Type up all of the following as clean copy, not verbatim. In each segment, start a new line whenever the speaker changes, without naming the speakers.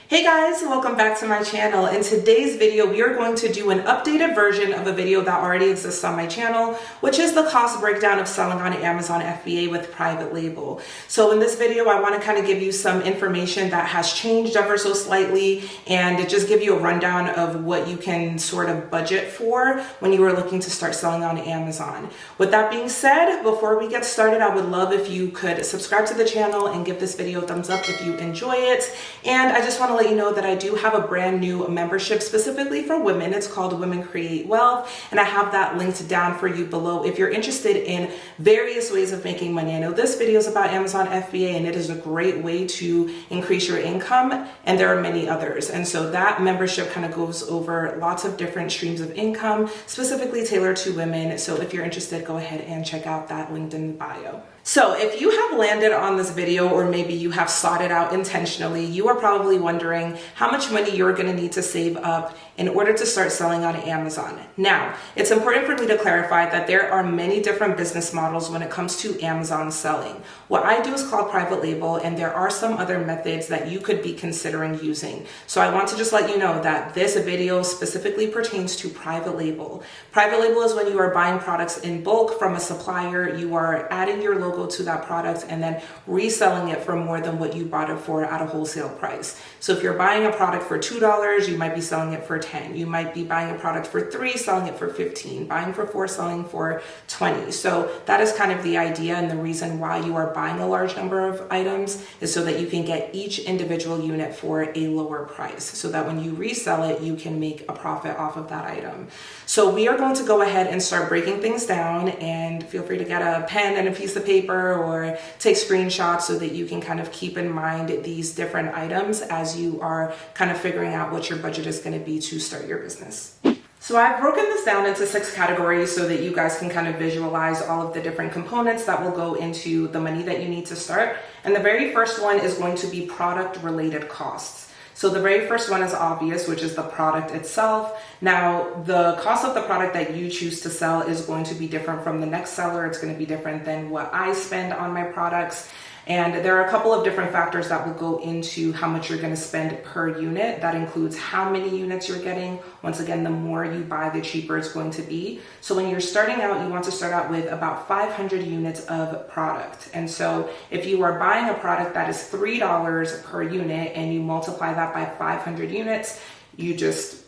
Hey guys, welcome back to my channel. In today's video, we are going to do an updated version of a video that already exists on my channel, which is the cost breakdown of selling on Amazon FBA with private label. So in this video, I want to kind of give you some information that has changed ever so slightly and just give you a rundown of what you can sort of budget for when you are looking to start selling on Amazon. With that being said, before we get started, I would love if you could subscribe to the channel and give this video a thumbs up if you enjoy it. And I just want to let you know that I do have a brand new membership specifically for women. It's called Women Create Wealth, and I have that linked down for you below if you're interested in various ways of making money. I know this video is about Amazon FBA, and it is a great way to increase your income, and there are many others. And so that membership kind of goes over lots of different streams of income, specifically tailored to women. So if you're interested, go ahead and check out that linked in the bio. So if you have landed on this video, or maybe you have sought it out intentionally, you are probably wondering how much money you're going to need to save up in order to start selling on Amazon. Now, it's important for me to clarify that there are many different business models when it comes to Amazon selling. What I do is called private label, and there are some other methods that you could be considering using. So I want to just let you know that this video specifically pertains to private label. Private label is when you are buying products in bulk from a supplier, you are adding your logo to that product and then reselling it for more than what you bought it for at a wholesale price. So if you're buying a product for $2, you might be selling it for $10. You might be buying a product for $3, selling it for $15, buying for $4, selling for $20. So that is kind of the idea, and the reason why you are buying a large number of items is so that you can get each individual unit for a lower price, so that when you resell it, you can make a profit off of that item. So we are going to go ahead and start breaking things down, and feel free to get a pen and a piece of paper or take screenshots so that you can kind of keep in mind these different items as you are kind of figuring out what your budget is going to be to start your business. So I've broken this down into 6 categories so that you guys can kind of visualize all of the different components that will go into the money that you need to start. And the very first one is going to be product related costs. So the very first one is obvious, which is the product itself. Now, the cost of the product that you choose to sell is going to be different from the next seller. It's going to be different than what I spend on my products. And there are a couple of different factors that will go into how much you're going to spend per unit. That includes how many units you're getting. Once again, the more you buy, the cheaper it's going to be. So when you're starting out, you want to start out with about 500 units of product. And so if you are buying a product that is $3 per unit and you multiply that by 500 units, you just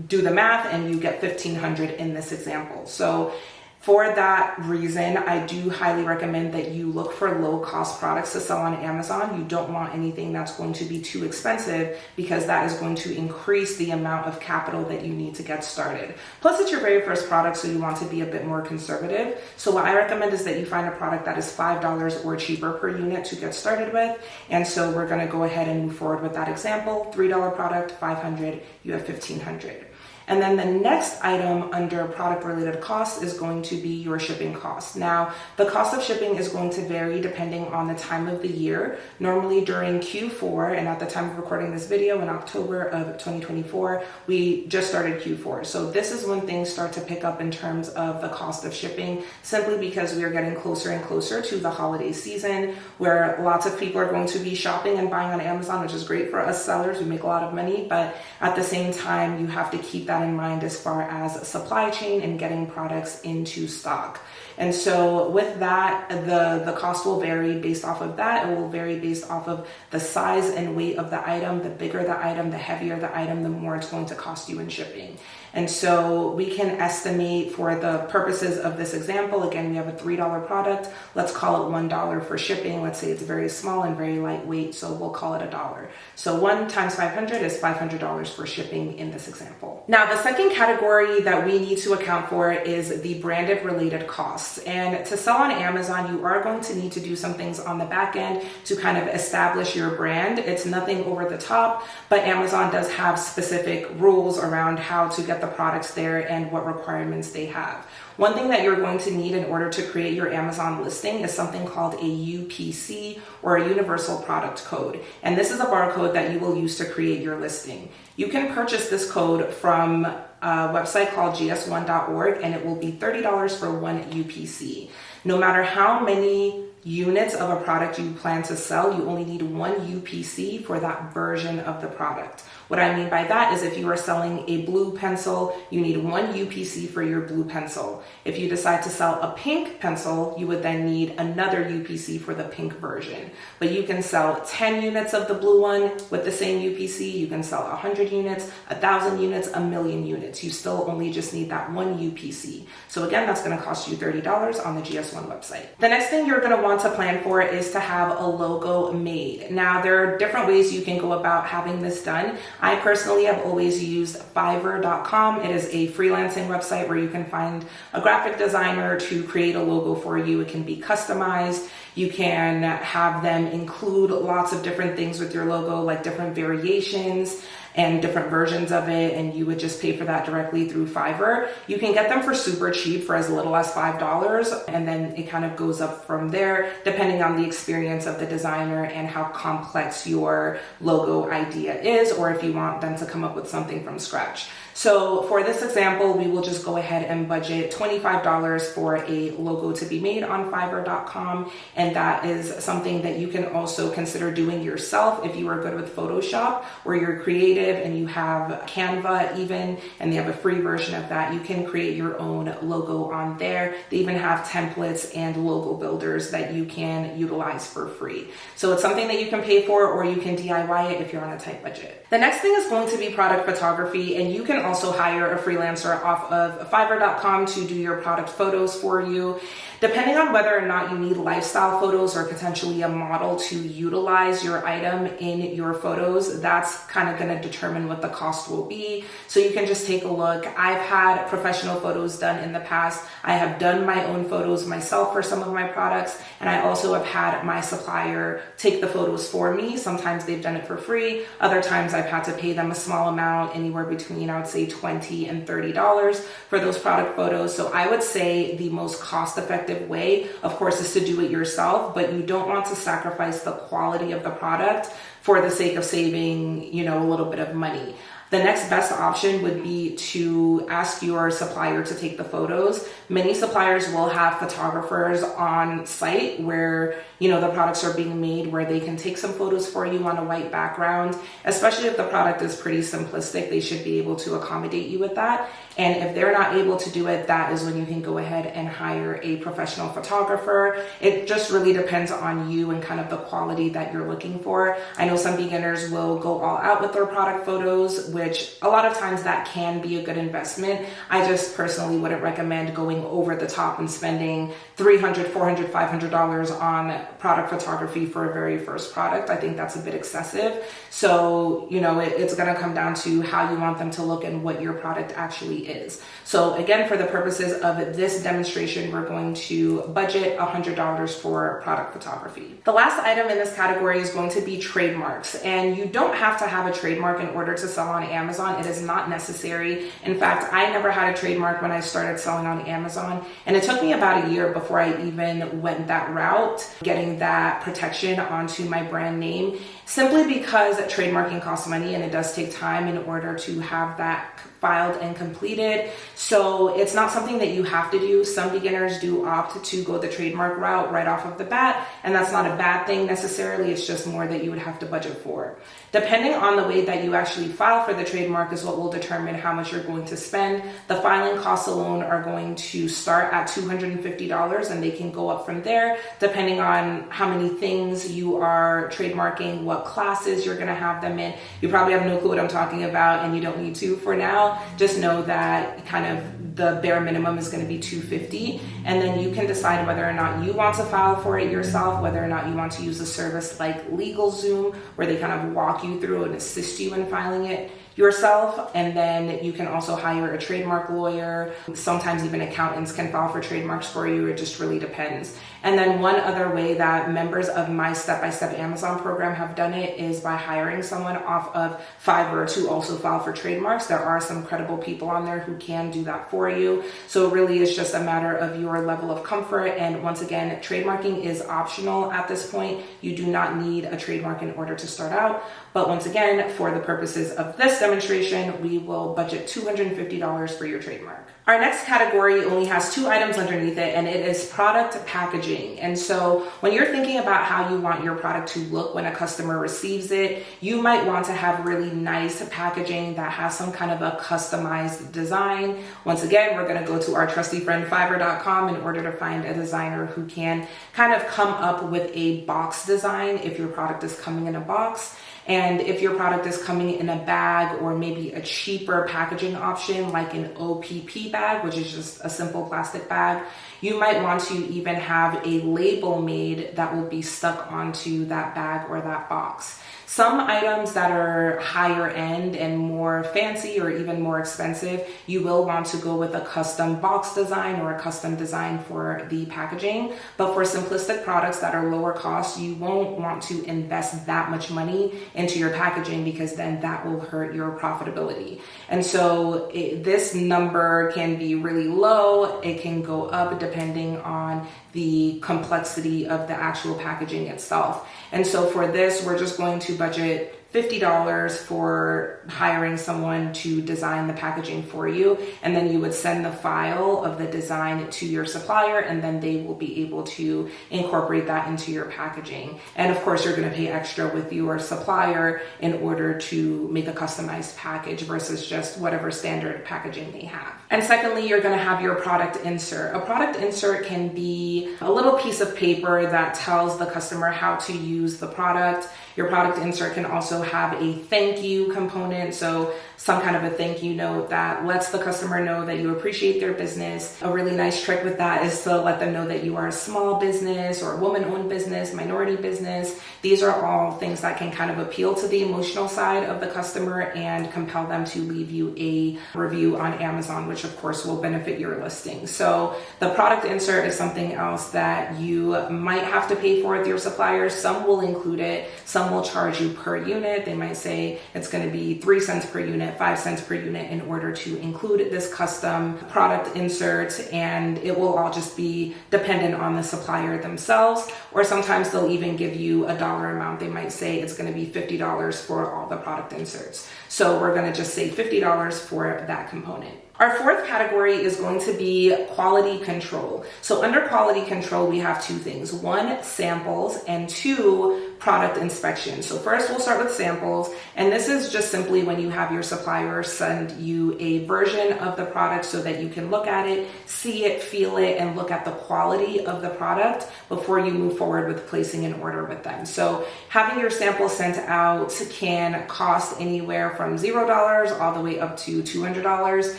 do the math and you get 1,500 in this example. So for that reason, I do highly recommend that you look for low cost products to sell on Amazon. You don't want anything that's going to be too expensive, because that is going to increase the amount of capital that you need to get started. Plus, it's your very first product, so you want to be a bit more conservative. So what I recommend is that you find a product that is $5 or cheaper per unit to get started with. And so we're going to go ahead and move forward with that example. $3 product, 500, you have 1,500. And then the next item under product related costs is going to be your shipping costs. Now, the cost of shipping is going to vary depending on the time of the year. Normally during Q4, and at the time of recording this video in October of 2024, we just started Q4. So this is when things start to pick up in terms of the cost of shipping, simply because we are getting closer and closer to the holiday season, where lots of people are going to be shopping and buying on Amazon, which is great for us sellers. We make a lot of money, but at the same time, you have to keep that in mind as far as supply chain and getting products into stock. And so with that, the cost will vary based off of that. It will vary based off of the size and weight of the item. The bigger the item, the heavier the item, the more it's going to cost you in shipping. And so we can estimate, for the purposes of this example, again, we have a $3 product. Let's call it $1 for shipping. Let's say it's very small and very lightweight, so we'll call it $1. So 1 times 500 is $500 for shipping in this example. Now, the second category that we need to account for is the branded related costs. And to sell on Amazon, you are going to need to do some things on the back end to kind of establish your brand. It's nothing over the top, but Amazon does have specific rules around how to get the products there and what requirements they have. One thing that you're going to need in order to create your Amazon listing is something called a UPC, or a Universal Product Code. And this is a barcode that you will use to create your listing. You can purchase this code from a website called gs1.org, and it will be $30 for one UPC. No matter how many units of a product you plan to sell, you only need one UPC for that version of the product. What I mean by that is if you are selling a blue pencil, you need one UPC for your blue pencil. If you decide to sell a pink pencil, you would then need another UPC for the pink version. But you can sell 10 units of the blue one with the same UPC. You can sell 100 units, 1,000 units, 1,000,000 units. You still only just need that one UPC. So again, that's going to cost you $30 on the GS1 website. The next thing you're going to want to plan for is to have a logo made. Now, there are different ways you can go about having this done. I personally have always used Fiverr.com. It is a freelancing website where you can find a graphic designer to create a logo for you. It can be customized. You can have them include lots of different things with your logo, like different variations and different versions of it, and you would just pay for that directly through Fiverr. You can get them for super cheap for as little as $5, and then it kind of goes up from there depending on the experience of the designer and how complex your logo idea is, or if you want them to come up with something from scratch. So for this example, we will just go ahead and budget $25 for a logo to be made on Fiverr.com. And that is something that you can also consider doing yourself if you are good with Photoshop, or you're creative and you have Canva even, and they have a free version of that. You can create your own logo on there. They even have templates and logo builders that you can utilize for free. So it's something that you can pay for, or you can DIY it if you're on a tight budget. The next thing is going to be product photography, and you can also hire a freelancer off of Fiverr.com to do your product photos for you. Depending on whether or not you need lifestyle photos or potentially a model to utilize your item in your photos, that's kind of going to determine what the cost will be. So you can just take a look. I've had professional photos done in the past. I have done my own photos myself for some of my products, and I also have had my supplier take the photos for me. Sometimes they've done it for free. Other times I've had to pay them a small amount, anywhere between, I would say, $20 and $30 for those product photos. So I would say the most cost-effective way, of course, is to do it yourself, but you don't want to sacrifice the quality of the product for the sake of saving, a little bit of money. The next best option would be to ask your supplier to take the photos. Many suppliers will have photographers on site where, the products are being made, where they can take some photos for you on a white background. Especially if the product is pretty simplistic, they should be able to accommodate you with that. And if they're not able to do it, that is when you can go ahead and hire a professional photographer. It just really depends on you and kind of the quality that you're looking for. I know some beginners will go all out with their product photos, which a lot of times that can be a good investment. I just personally wouldn't recommend going over the top and spending $300, $400, $500 on product photography for a very first product. I think that's a bit excessive. So, it's going to come down to how you want them to look and what your product actually is. So again, for the purposes of this demonstration, we're going to budget $100 for product photography. The last item in this category is going to be trademarks. And you don't have to have a trademark in order to sell on Amazon. It is not necessary. In fact, I never had a trademark when I started selling on Amazon. And it took me about a year before I even went that route, getting that protection onto my brand name, simply because trademarking costs money and it does take time in order to have that filed and completed. So it's not something that you have to do. Some beginners do opt to go the trademark route right off of the bat, and that's not a bad thing necessarily. It's just more that you would have to budget for. Depending on the way that you actually file for the trademark is what will determine how much you're going to spend. The filing costs alone are going to start at $250, and they can go up from there depending on how many things you are trademarking, what classes you're going to have them in. You probably have no clue what I'm talking about, and you don't need to for now. Just know that kind of the bare minimum is going to be $250, and then you can decide whether or not you want to file for it yourself, whether or not you want to use a service like LegalZoom, where they kind of walk you through and assist you in filing it yourself. And then you can also hire a trademark lawyer. Sometimes even accountants can file for trademarks for you. It just really depends. And then one other way that members of my step-by-step Amazon program have done done it is by hiring someone off of Fiverr to also file for trademarks. There are some credible people on there who can do that for you. So it really is just a matter of your level of comfort. And once again, trademarking is optional at this point. You do not need a trademark in order to start out. But once again, for the purposes of this demonstration, we will budget $250 for your trademark. Our next category only has 2 items underneath it, and it is product packaging. And so when you're thinking about how you want your product to look when a customer receives it, you might want to have really nice packaging that has some kind of a customized design. Once again, we're going to go to our trusty friend Fiverr.com in order to find a designer who can kind of come up with a box design if your product is coming in a box. And if your product is coming in a bag or maybe a cheaper packaging option like an OPP bag, which is just a simple plastic bag, you might want to even have a label made that will be stuck onto that bag or that box. Some items that are higher end and more fancy or even more expensive, you will want to go with a custom box design or a custom design for the packaging. But for simplistic products that are lower cost, you won't want to invest that much money into your packaging because then that will hurt your profitability. And so this number can be really low. It can go up depending on the complexity of the actual packaging itself. And so for this, we're just going to budget $50 for hiring someone to design the packaging for you. And then you would send the file of the design to your supplier, and then they will be able to incorporate that into your packaging. And of course, you're going to pay extra with your supplier in order to make a customized package versus just whatever standard packaging they have. And secondly, you're going to have your product insert. A product insert can be a little piece of paper that tells the customer how to use the product. Your product insert can also have a thank you component, so some kind of a thank you note that lets the customer know that you appreciate their business. A really nice trick with that is to let them know that you are a small business or a woman-owned business, minority business. These are all things that can kind of appeal to the emotional side of the customer and compel them to leave you a review on Amazon, which of course will benefit your listing. So the product insert is something else that you might have to pay for with your suppliers. Some will include it, some will charge you per unit. They might say it's going to be 3 cents per unit, 5 cents per unit in order to include this custom product insert, and it will all just be dependent on the supplier themselves. Or sometimes they'll even give you a dollar amount. They might say it's going to be $50 for all the product inserts. So we're going to just say $50 for that component. Our fourth category is going to be quality control. So under quality control, we have 2 things. 1, samples, and 2, product inspection. So first we'll start with samples, and this is just simply when you have your supplier send you a version of the product so that you can look at it, see it, feel it, and look at the quality of the product before you move forward with placing an order with them. So having your sample sent out can cost anywhere from $0 all the way up to $200.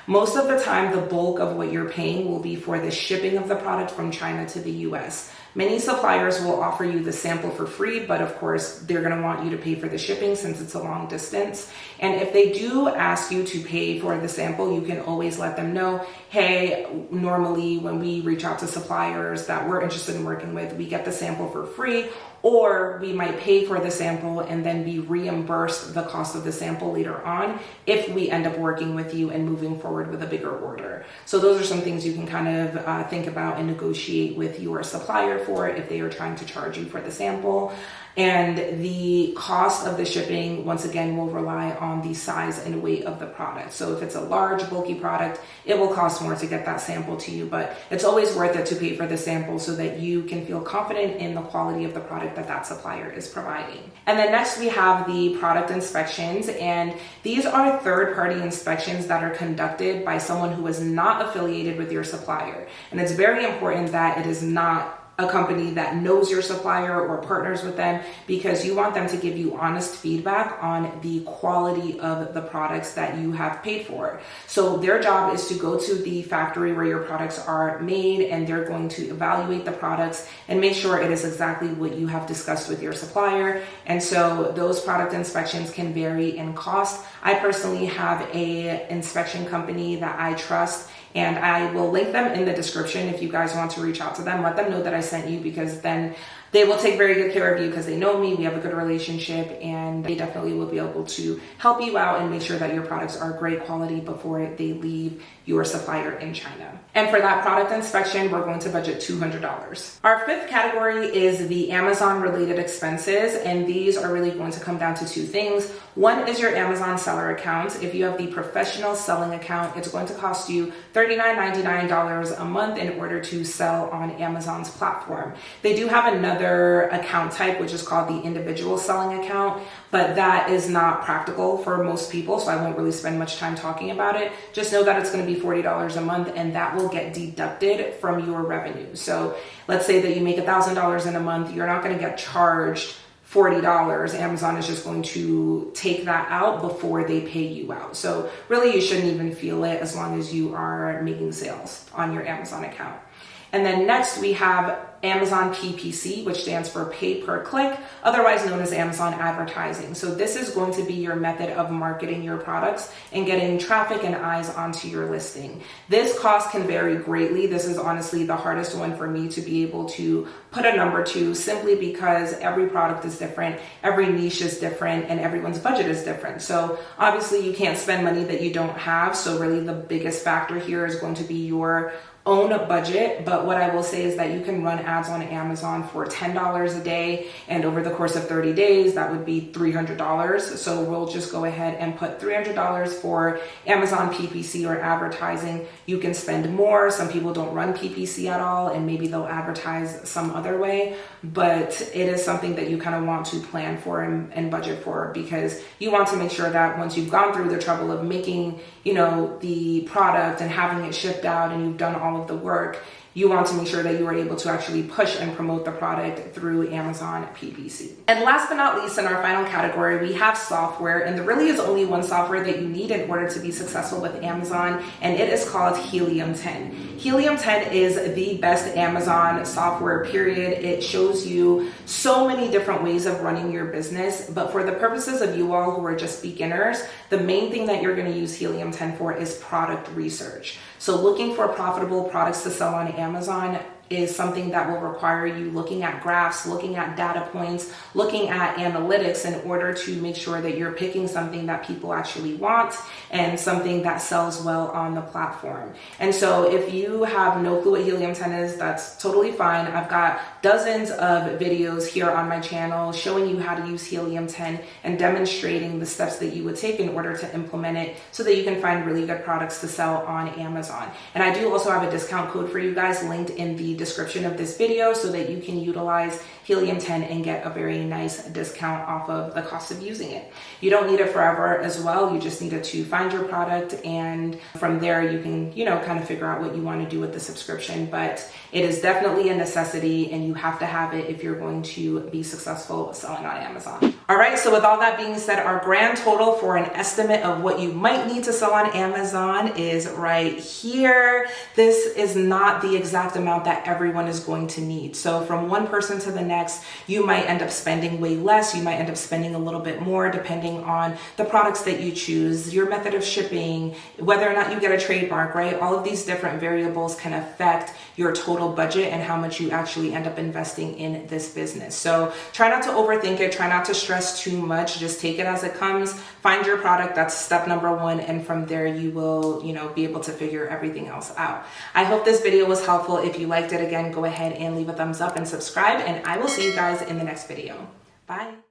Most of the time, the bulk of what you're paying will be for the shipping of the product from China to the US. Many suppliers will offer you the sample for free, but of course, they're going to want you to pay for the shipping since it's a long distance. And if they do ask you to pay for the sample, you can always let them know, hey, normally when we reach out to suppliers that we're interested in working with, we get the sample for free, or we might pay for the sample and then be reimbursed the cost of the sample later on if we end up working with you and moving forward with a bigger order. So those are some things you can kind of think about and negotiate with your supplier for if they are trying to charge you for the sample. And the cost of the shipping, once again, will rely on the size and weight of the product. So if it's a large, bulky product, it will cost more to get that sample to you, but it's always worth it to pay for the sample so that you can feel confident in the quality of the product that that supplier is providing. And then next we have the product inspections, and these are third-party inspections that are conducted by someone who is not affiliated with your supplier. And it's very important that it is not a company that knows your supplier or partners with them, because you want them to give you honest feedback on the quality of the products that you have paid for. So their job is to go to the factory where your products are made, and they're going to evaluate the products and make sure it is exactly what you have discussed with your supplier. And so those product inspections can vary in cost. I personally have a inspection company that I trust, and I will link them in the description if you guys want to reach out to them. Let them know that I sent you, because then They will take very good care of you because they know me, we have a good relationship, and they definitely will be able to help you out and make sure that your products are great quality before they leave your supplier in China. And for that product inspection, we're going to budget $200. Our fifth category is the Amazon related expenses, and these are really going to come down to two things. One is your Amazon seller account. If you have the professional selling account, it's going to cost you $39.99 a month in order to sell on Amazon's platform. They do have another account type, which is called the individual selling account, but that is not practical for most people, so I won't really spend much time talking about it. Just know that it's going to be $40 a month, and that will get deducted from your revenue. So let's say that you make $1,000 in a month, you're not going to get charged $40. Amazon is just going to take that out before they pay you out. So really you shouldn't even feel it as long as you are making sales on your Amazon account. And then next we have Amazon PPC, which stands for pay per click, otherwise known as Amazon advertising. So this is going to be your method of marketing your products and getting traffic and eyes onto your listing. This cost can vary greatly. This is honestly the hardest one for me to be able to put a number to, simply because every product is different, every niche is different, and everyone's budget is different. So obviously you can't spend money that you don't have. So really the biggest factor here is going to be your own budget. But what I will say is that you can run ads on Amazon for $10 a day, and over the course of 30 days that would be $300. So we'll just go ahead and put $300 for Amazon PPC or advertising. You can spend more. Some people don't run PPC at all, and maybe they'll advertise some other way, but it is something that you kind of want to plan for and budget for, because you want to make sure that once you've gone through the trouble of making, the product and having it shipped out, and you've done all of the work, you want to make sure that you are able to actually push and promote the product through Amazon PPC. And last but not least, in our final category, we have software, and there really is only one software that you need in order to be successful with Amazon, and it is called Helium 10. Helium 10 is the best Amazon software, period. It shows you so many different ways of running your business, but for the purposes of you all who are just beginners, the main thing that you're going to use Helium 10 for is product research. So looking for profitable products to sell on Amazon is something that will require you looking at graphs, looking at data points, looking at analytics in order to make sure that you're picking something that people actually want and something that sells well on the platform. And so if you have no clue what Helium 10 is, that's totally fine. I've got dozens of videos here on my channel showing you how to use Helium 10 and demonstrating the steps that you would take in order to implement it so that you can find really good products to sell on Amazon. And I do also have a discount code for you guys linked in the description of this video so that you can utilize Helium 10 and get a very nice discount off of the cost of using it. You don't need it forever as well. You just need it to find your product, and from there you can, kind of figure out what you want to do with the subscription. But it is definitely a necessity, and you have to have it if you're going to be successful selling on Amazon. All right, so with all that being said, our grand total for an estimate of what you might need to sell on Amazon is right here. This is not the exact amount that everyone is going to need. So from one person to the next, you might end up spending way less. You might end up spending a little bit more depending on the products that you choose, your method of shipping, whether or not you get a trademark, right? All of these different variables can affect your total budget and how much you actually end up investing in this business. So try not to overthink it. Try not to stress too much. Just take it as it comes. Find your product. That's step number one. And from there, you will, be able to figure everything else out. I hope this video was helpful. If you liked it, again, go ahead and leave a thumbs up and subscribe, and I will see you guys in the next video. Bye.